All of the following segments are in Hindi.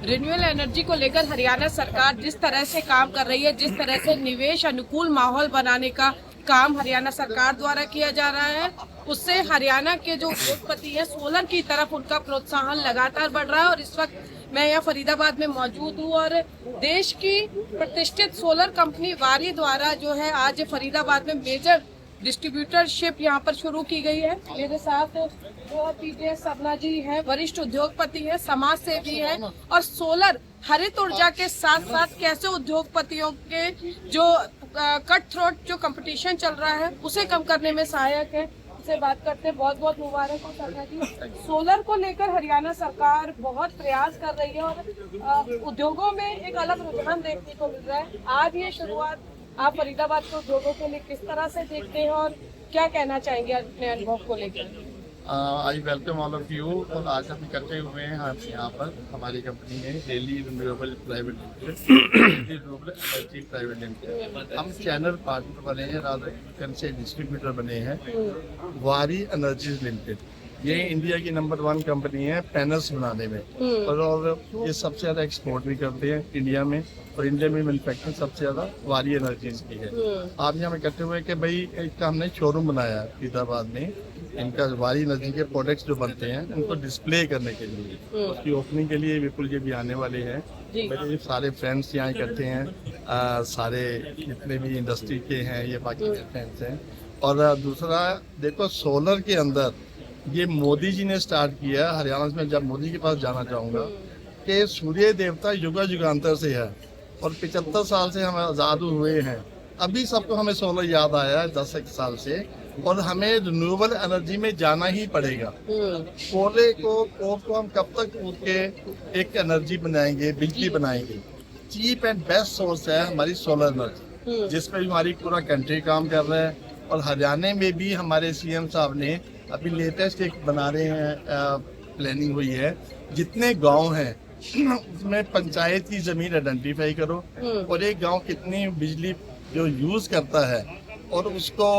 रिन्यूएबल एनर्जी को लेकर हरियाणा सरकार जिस तरह से काम कर रही है, जिस तरह से निवेश अनुकूल माहौल बनाने का काम हरियाणा सरकार द्वारा किया जा रहा है, उससे हरियाणा के जो उद्योगपति है सोलर की तरफ उनका प्रोत्साहन लगातार बढ़ रहा है। और इस वक्त मैं यहाँ फरीदाबाद में मौजूद हूँ और देश की प्रतिष्ठित सोलर कंपनी वारी द्वारा जो है आज फरीदाबाद में मेजर डिस्ट्रीब्यूटरशिप यहाँ पर शुरू की गई है। मेरे साथ जो पीटीएस सरना जी हैं, वरिष्ठ उद्योगपति हैं, समाज सेवी हैं और सोलर हरित ऊर्जा के साथ साथ कैसे उद्योगपतियों के जो कट थ्रोट जो कंपटीशन चल रहा है उसे कम करने में सहायक है। से बात करते हैं। बहुत बहुत मुबारक हो सरना जी। सोलर को लेकर हरियाणा सरकार बहुत प्रयास कर रही है और उद्योगों में एक अलग रुझान देखने को मिल रहा है। आज ये शुरुआत आप फरीदाबाद के उद्योगों के लिए किस तरह से देखते हैं और क्या कहना चाहेंगे अपने अनुभव को लेकर? I welcome all of you. और आज हम इकट्ठे हुए हैं हम यहाँ पर हमारी कंपनी है daily renewable private renewable energy private limited. हम चैनल पार्टनर बने हैं, राधा से डिस्ट्रीब्यूटर बने हैं वारी एनर्जीज लिमिटेड। ये इंडिया की नंबर 1 कंपनी है पैनल्स बनाने में और ये सबसे ज्यादा एक्सपोर्ट भी करते हैं इंडिया में और इंडिया में मैन्युफैक्चरिंग सबसे ज्यादा वारी एनर्जीज की है। आप यहाँ इकट्ठे हुए कि भाई एक हमने शोरूम बनाया फरीदाबाद में, इनका वारी एनर्जी के प्रोडक्ट्स जो बनते हैं उनको डिस्प्ले करने के लिए, उसकी ओपनिंग के लिए विपुल जी भी आने वाले हैं। मेरे सारे फ्रेंड्स यहाँ इकट्ठे हैं, सारे जितने भी इंडस्ट्री के हैं ये बाकी फ्रेंड्स हैं। और दूसरा देखो सोलर के अंदर ये मोदी जी ने स्टार्ट किया हरियाणा में। जब मोदी के पास जाना चाहूँगा कि सूर्य देवता युगा युगांतर से है और 75 साल से हम आज़ाद हुए हैं। अभी सबको हमें सोलर याद आया है 10 साल से और हमें रिन्यूएबल एनर्जी में जाना ही पड़ेगा। कोयले को हम कब तक कूद के एक एनर्जी बनाएंगे, बिजली बनाएंगे। चीप एंड बेस्ट सोर्स है हमारी सोलर एनर्जी, जिसमें हमारी पूरा कंट्री काम कर रहा है। और हरियाणा में भी हमारे सीएम साहब ने अभी लेटेस्ट एक बना रहे हैं, प्लानिंग हुई है जितने गांव हैं उसमें पंचायत की जमीन आइडेंटिफाई करो और एक गांव कितनी बिजली जो यूज करता है और उसको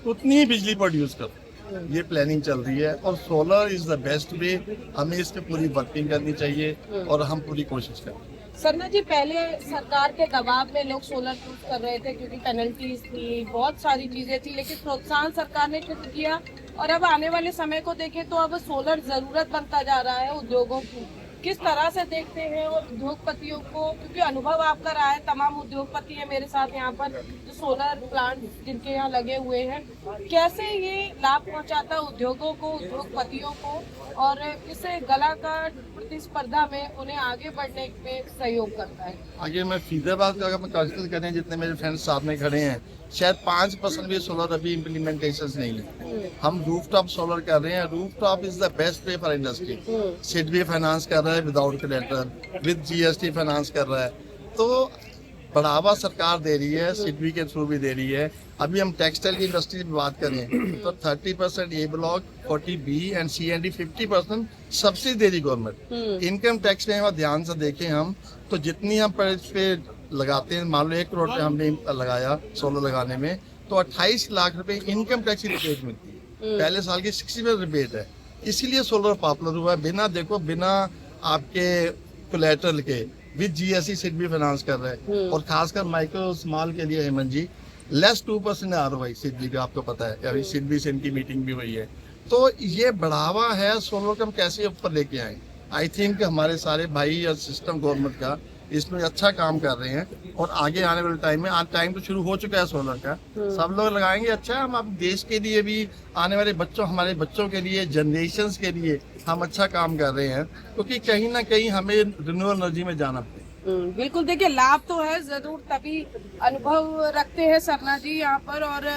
उतनी ही बिजली प्रोड्यूस करो। ये प्लानिंग चल रही है और सोलर इज द बेस्ट वे। हमें इस पे पूरी वर्किंग करनी चाहिए और हम पूरी कोशिश करें। सरना जी, पहले सरकार के दबाव में लोग सोलर यूज कर रहे थे क्योंकि पेनल्टीज थी, बहुत सारी चीजें थी, लेकिन प्रोत्साहन सरकार ने शुरू किया और अब आने वाले समय को देखें तो अब सोलर जरूरत बनता जा रहा है उद्योगों की। किस तरह से देखते हैं और उद्योगपतियों को, क्योंकि अनुभव आपका रहा है, तमाम उद्योगपति है मेरे साथ यहाँ पर जो सोलर प्लांट जिनके यहाँ लगे हुए हैं, कैसे ये लाभ पहुँचाता है उद्योगों को, उद्योगपतियों को और किसे गला का प्रतिस्पर्धा में उन्हें आगे बढ़ने में सहयोग करता है? आगे मैं फरीदाबाद का अगर कंसिडर करें, जितने मेरे फ्रेंड्स साथ में खड़े हैं, शायद 5% भी सोलर अभी इम्प्लीमेंटेशन नहीं है। हम रूफटॉप सोलर कर रहे हैं। Rooftop is the best way for industry. सिड भी फाइनेंस कर रहा है without collateral, with GST finance कर रहा है। तो बढ़ावा सरकार दे रही है, सिडबी के थ्रू भी दे रही है। अभी हम टेक्सटाइल की इंडस्ट्री की बात करें तो 30% A block, 40B and C&D 50% subsidy दे रही गवर्नमेंट। इनकम टैक्स में ध्यान से देखें हम तो जितनी हम पर इस पे लगाते हैं, मान लो 1 करोड़ हमने लगाया सोलर लगाने में तो 28 लाख रुपए इनकम टैक्स की रिबेट मिलती है। पहले साल की 60% रिबेट है। इसीलिए सोलर पॉपुलर हुआ है। बिना आपके कोलैटरल के विद जीएसटी सिड भी फाइनेंस कर रहे हैं और खासकर माइक्रो स्मॉल के लिए हेमंत जी लेस 2% ROI सिड भी का आपको पता है। अभी सिड भी से इनकी मीटिंग भी हुई है। तो ये बढ़ावा है सोलर का, हम कैसे ऊपर लेके आए। आई थिंक हमारे सारे भाई और सिस्टम गवर्नमेंट का इसमें अच्छा काम कर रहे हैं और आगे आने वाले टाइम में, आज टाइम तो शुरू हो चुका है सोलर का, सब लोग लगाएंगे। अच्छा, हम अब देश के लिए भी, आने वाले बच्चों, हमारे बच्चों के लिए, जनरेशंस के लिए हम अच्छा काम कर रहे हैं क्योंकि कहीं ना कहीं हमें रिन्यूएबल एनर्जी में जाना पड़ेगा। बिल्कुल, देखिए लाभ तो है जरूर, तभी अनुभव रखते हैं सरना जी यहाँ पर। और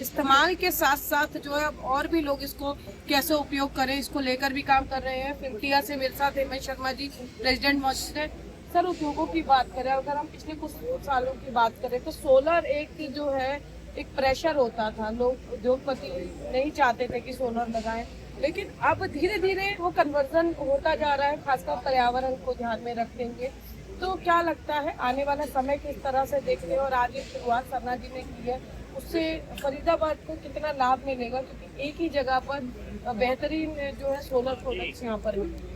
इस्तेमाल के साथ साथ जो है और भी लोग इसको कैसे उपयोग करें इसको लेकर भी काम कर रहे हैं। फिल्टिया से मेरे साथ हेमंत शर्मा जी प्रेसिडेंट मौजूद है। सर, उद्योगों की बात करें, अगर हम पिछले कुछ सालों की बात करें तो सोलर एक जो है एक प्रेशर होता था, लोग उद्योगपति नहीं चाहते थे कि सोलर लगाएं, लेकिन अब धीरे धीरे वो कन्वर्जन होता जा रहा है, खासकर पर्यावरण को ध्यान में रखेंगे। तो क्या लगता है आने वाला समय किस तरह से देखते हैं और आज ये शुरुआत सरना जी ने की है, उससे फरीदाबाद को कितना लाभ मिलेगा, क्योंकि एक ही जगह पर बेहतरीन जो है सोलर प्रोडक्ट्स यहाँ पर मिलेंगे?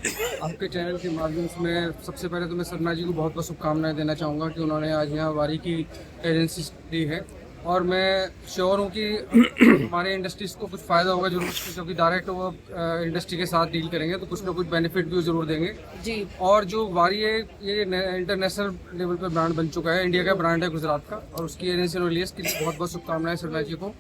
आपके चैनल के माध्यम से मैं सबसे पहले तो मैं सरना जी को बहुत बहुत शुभकामनाएं देना चाहूँगा कि उन्होंने आज यहाँ वारी की एजेंसी दी है, और मैं श्योर हूँ कि हमारे इंडस्ट्रीज़ को कुछ फ़ायदा होगा जरूर, क्योंकि डायरेक्ट वो इंडस्ट्री के साथ डील करेंगे तो कुछ ना कुछ बेनिफिट भी ज़रूर देंगे जी। और जो वारी है ये इंटरनेशनल लेवल पे ब्रांड बन चुका है, इंडिया का ब्रांड है गुजरात का, और उसकी एजेंसी रिलीज के लिए बहुत बहुत शुभकामनाएं सरना जी को।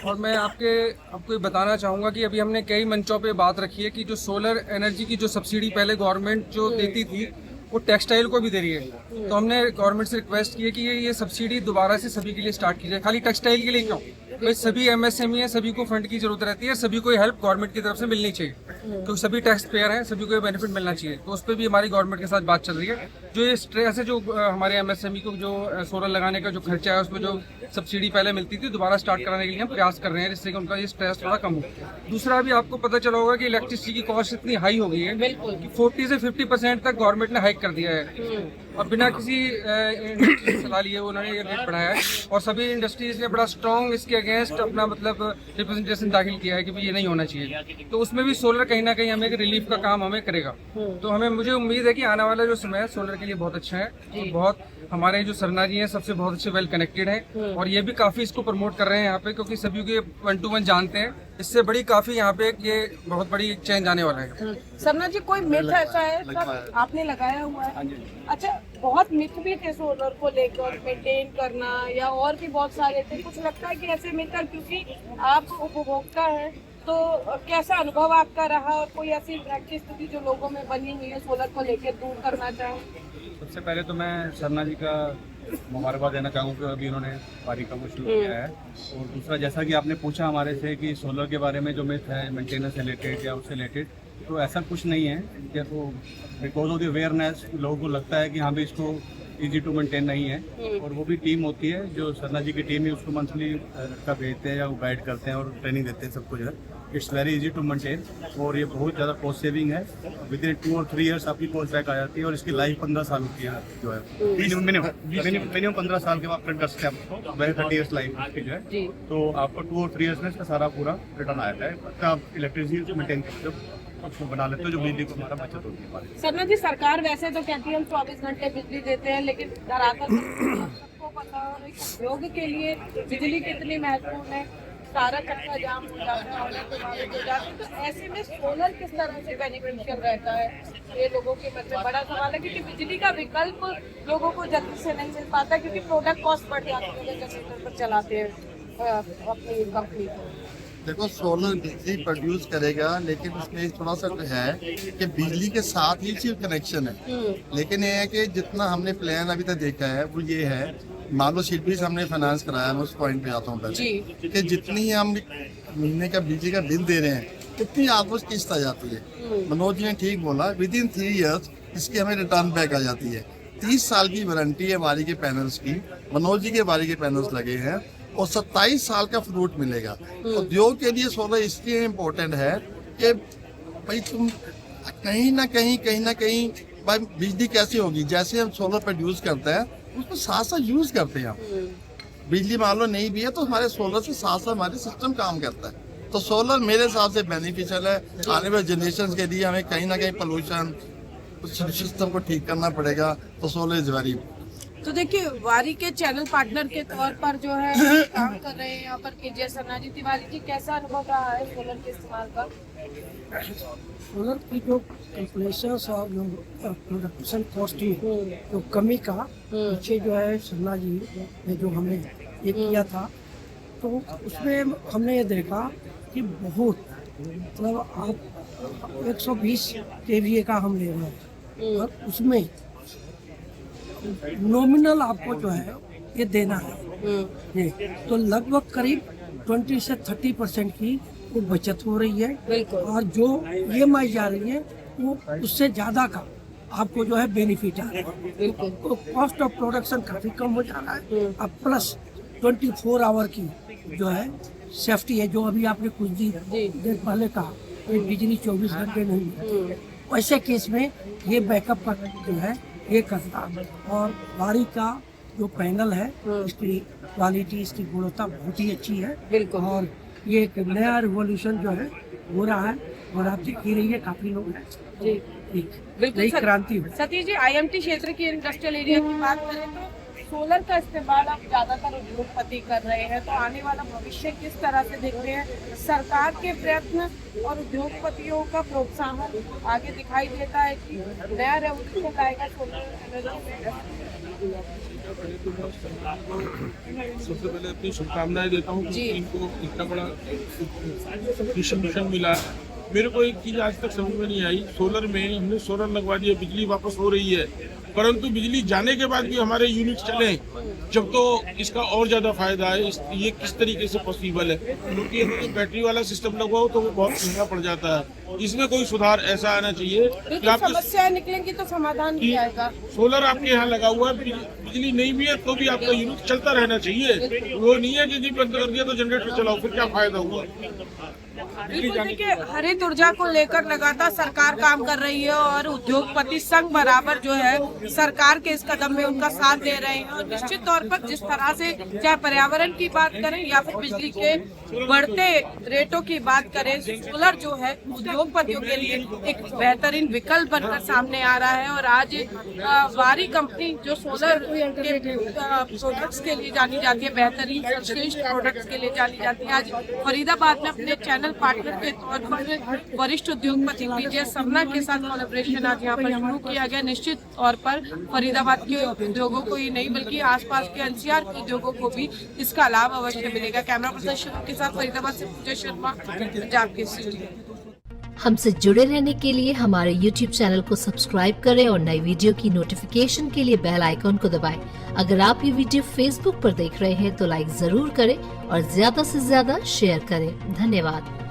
और मैं आपको ये बताना चाहूँगा कि अभी हमने कई मंचों पे बात रखी है कि जो सोलर एनर्जी की जो सब्सिडी पहले गवर्नमेंट जो देती थी वो टेक्सटाइल को भी दे रही है, तो हमने गवर्नमेंट से रिक्वेस्ट की है कि ये सब्सिडी दोबारा से सभी के लिए स्टार्ट की जाए। खाली टेक्सटाइल के लिए क्यों, भाई सभी एमएसएमई है, सभी को फंड की जरूरत रहती है, सभी को हेल्प गवर्नमेंट की तरफ से मिलनी चाहिए, क्योंकि सभी टैक्स पेयर हैं, सभी को ये बेनिफिट मिलना चाहिए। तो उस पर भी हमारी गवर्नमेंट के साथ बात चल रही है। जो ये स्ट्रेस है, जो हमारे एमएसएमई को जो सोलर लगाने का जो खर्चा है उसमें जो सब्सिडी पहले मिलती थी दोबारा स्टार्ट कराने के लिए हम प्रयास कर रहे हैं, जिससे कि उनका ये स्ट्रेस थोड़ा कम हो। दूसरा भी आपको पता चला होगा कि इलेक्ट्रिसिटी की कॉस्ट इतनी हाई हो गई है कि 40 से 50% तक गवर्नमेंट ने हाइक कर दिया है, और बिना किसी इंडस्ट्री से सलाह लिए उन्होंने ये रेट बढ़ाया है। और सभी इंडस्ट्रीज ने बड़ा स्ट्रॉन्ग इसके अगेंस्ट अपना मतलब रिप्रेजेंटेशन दाखिल किया है कि भाई ये नहीं होना चाहिए। तो उसमें भी सोलर कहीं ना कहीं हमें एक रिलीफ का काम हमें करेगा। तो मुझे उम्मीद है कि आने वाला जो समय है सोलर के लिए बहुत अच्छा है, और बहुत हमारे जो सरना जी हैं सबसे बहुत अच्छे वेल कनेक्टेड हैं, और ये भी काफी इसको प्रमोट कर रहे हैं यहाँ पे, क्योंकि सभी को 1 to 1 जानते हैं। इससे बड़ी काफी यहाँ पे ये बहुत बड़ी चेंज आने वाला है। सरना जी, कोई मिथ ऐसा है सब आपने लगाया हुआ है? अच्छा, बहुत मिथ भी थे सोलर को लेकर, मेंटेन करना या और भी बहुत सारे थे, कुछ लगता है कि ऐसे मिथ, क्योंकि आप उपभोक्ता हैं तो कैसा अनुभव आपका रहा, और कोई ऐसी प्रैक्टिस स्थिति जो लोगों में बनी हुई है सोलर को लेकर दूर करना चाहें? सबसे पहले तो मैं सरना जी का मुबारकबाद देना चाहूँगा कि अभी उन्होंने वारी का वो शुरू किया है। और दूसरा, जैसा कि आपने पूछा हमारे से कि सोलर के बारे में जो मिथ है मेंटेनेंस से रिलेटेड या उससे रिलेटेड, तो ऐसा कुछ नहीं है। तो बिकॉज ऑफ द अवेयरनेस लोगों को लगता है कि हाँ भी इसको इजी टू मेंटेन नहीं है, और वो भी टीम होती है जो सरना जी की टीम है, उसको मंथली का भेजते हैं या वो गाइड करते हैं और ट्रेनिंग देते हैं सबको जो है। It's very easy to maintain, और ये बहुत ज़्यादा कॉस्ट सेविंग है। विद इन 2 और 3 ईयर्स आपकी कॉस्ट बैक आ जाती है, और इसकी लाइफ 15 साल की है जो है, मिनिमम 15 साल के बाद प्रिंट कर सकते हैं आपको, वेरी 30 ईयर्स लाइफ की जो है। तो आपको 2 और 3 ईयर्स में इसका सारा पूरा रिटर्न आ जाता है। आप इलेक्ट्रिसिटी मेंटेन करते हो, उसको बना लेते हो, जो बिजली को हमारा बचत होती है। सरना जी, सरकार वैसे तो कहती है हम 24 घंटे बिजली देते हैं, लेकिन धरातल सबको पता है एक उद्योग के लिए बिजली कितनी महत्वपूर्ण है, सारा चक्का जाम हो जाता है, ऑनलाइन प्रभावित हो जाते हैं। तो ऐसे में सोलर किस तरह से बेनिफिशियल रहता है, ये लोगों के मतलब बड़ा सवाल है, क्योंकि बिजली का विकल्प लोगों को जल्दी से नहीं मिल पाता, क्योंकि प्रोडक्ट कॉस्ट बढ़ जाती है जनरेटर पर चलाते हैं अपनी कंपनी को। देखो, सोलर बिजली प्रोड्यूस करेगा, लेकिन उसमें थोड़ा सा है कि बिजली के साथ ही सिर्फ कनेक्शन है। लेकिन ये है कि जितना हमने प्लान अभी तक देखा है वो ये है, मान लो सिटी से हमने फाइनेंस कराया, मैं उस पॉइंट पे आता हूँ पहले कि जितनी हम महीने का बिजली का बिल दे रहे हैं उतनी ऑलमोस्ट किस्त आ जाती है। मनोज जी ने ठीक बोला, विद इन 3 ईयर्स इसकी हमें रिटर्न बैक आ जाती है। 30 साल की वारंटी है वारी के पैनल्स की, मनोज जी के वारी के पैनल्स लगे हैं, और 27 साल का फ्रूट मिलेगा। उद्योग के लिए सोलर इसलिए इम्पोर्टेंट है कि भाई तुम कहीं ना कहीं भाई बिजली कैसी होगी, जैसे हम सोलर प्रोड्यूस करते हैं उसको साथ साथ यूज करते हैं हम। बिजली मान लो नहीं भी है तो हमारे सोलर से साथ साथ हमारे सिस्टम काम करता है। तो सोलर मेरे हिसाब से बेनिफिशियल है। आने वाले जनरेशन के लिए हमें कहीं ना कहीं पोल्यूशन सिस्टम को ठीक करना पड़ेगा, तो सोलर इज वेरी। तो देखिए, वारी के चैनल पार्टनर के तौर पर जो है काम कर रहे हैं यहाँ पर केजे सरना जी। तिवारी जी, कैसा अनुभव रहा है सोलर के इस्तेमाल का? सोलर की जो कंप्रेशर्स और जो प्रोडक्शन कॉस्ट की जो कमी का पीछे जो है सरना जी ने जो हमें ये किया था, तो उसमें हमने ये देखा कि बहुत मतलब आप 120 kVA का हम ले रहे हैं, और उसमें नॉमिनल आपको जो है ये देना है ये, तो लगभग करीब 20 से 30% की वो बचत हो रही है, और जो EMI जा रही है वो उससे ज़्यादा का आपको जो है बेनिफिट आ रहा है। तो कॉस्ट ऑफ प्रोडक्शन काफ़ी कम हो जा रहा है। अब प्लस 24 आवर की जो है सेफ्टी है, जो अभी आपने कुछ देर पहले कहा कि बिजली 24 घंटे नहीं है, वैसे केस में ये बैकअप का जो है ये करता। और वारी का जो पैनल है इसकी क्वालिटी, इसकी गुणवत्ता बहुत ही अच्छी है, और ये एक नया रिवॉल्यूशन जो है हो रहा है। और आप देख ही रही है काफी लोग जी बिल्कुल नई क्रांति हुई। सतीश जी, IMT क्षेत्र की इंडस्ट्रियल एरिया की बात करें तो सोलर का इस्तेमाल अब ज्यादातर उद्योगपति कर रहे हैं, तो आने वाला भविष्य किस तरह से देखते हैं? सरकार के प्रयत्न और उद्योगपतियों का प्रोत्साहन आगे दिखाई देता है कि नया रेवोल्यूशन लाएगा सोलर एनर्जी में? सबसे पहले अपनी शुभकामनाएं देता हूँ कि इनको इतना बड़ा डिस्ट्रीब्यूशन मिला। मेरे को एक चीज आज तक समझ में नहीं आई, सोलर में हमने सोलर लगवा दिया, बिजली वापस हो रही है, परंतु बिजली जाने के बाद भी हमारे यूनिट चले जब, तो इसका और ज्यादा फायदा है। ये किस तरीके से पॉसिबल है? क्योंकि अगर बैटरी वाला सिस्टम लगवाओ तो वो बहुत महंगा पड़ जाता है। इसमें कोई सुधार ऐसा आना चाहिए कि आपको समस्याएं निकलेंगी तो समाधान भी आएगा। सोलर आपके यहाँ लगा हुआ है, बिजली नहीं भी है तो भी आपका यूनिट चलता रहना चाहिए। वो नहीं है कि जी बंद कर दिया तो जनरेटर चलाओ, फिर क्या फायदा हुआ? बिल्कुल, देखिए हरित ऊर्जा को लेकर लगातार सरकार काम कर रही है और उद्योगपति संघ बराबर जो है सरकार के इस कदम में उनका साथ दे रहे हैं। और निश्चित तौर पर जिस तरह से चाहे पर्यावरण की बात करें या फिर बिजली के बढ़ते रेटों की बात करें, सोलर जो है उद्योगपतियों के लिए एक बेहतरीन विकल्प बनकर सामने आ रहा है। और आज वारी कंपनी जो सोलर के प्रोडक्ट्स के लिए जानी जाती है, बेहतरीन सर्वश्रेष्ठ प्रोडक्ट्स के लिए जानी जाती है, आज फरीदाबाद में अपने चैनल पार्टनर के तौर पर वरिष्ठ उद्योगपति विजय सरना के साथ कोलैबोरेशन आज यहाँ पर शुरू किया गया। निश्चित तौर पर फरीदाबाद के उद्योगों को ही नहीं बल्कि आसपास के NCR के उद्योगों को भी इसका लाभ अवश्य मिलेगा। कैमरा पर्सन शिवम के साथ फरीदाबाद से पूजा शर्मा, पंजाब के सिटी। हमसे जुड़े रहने के लिए हमारे YouTube चैनल को सब्सक्राइब करें और नई वीडियो की नोटिफिकेशन के लिए बेल आइकॉन को दबाएं। अगर आप ये वीडियो Facebook पर देख रहे हैं तो लाइक जरूर करें और ज्यादा से ज्यादा शेयर करें। धन्यवाद।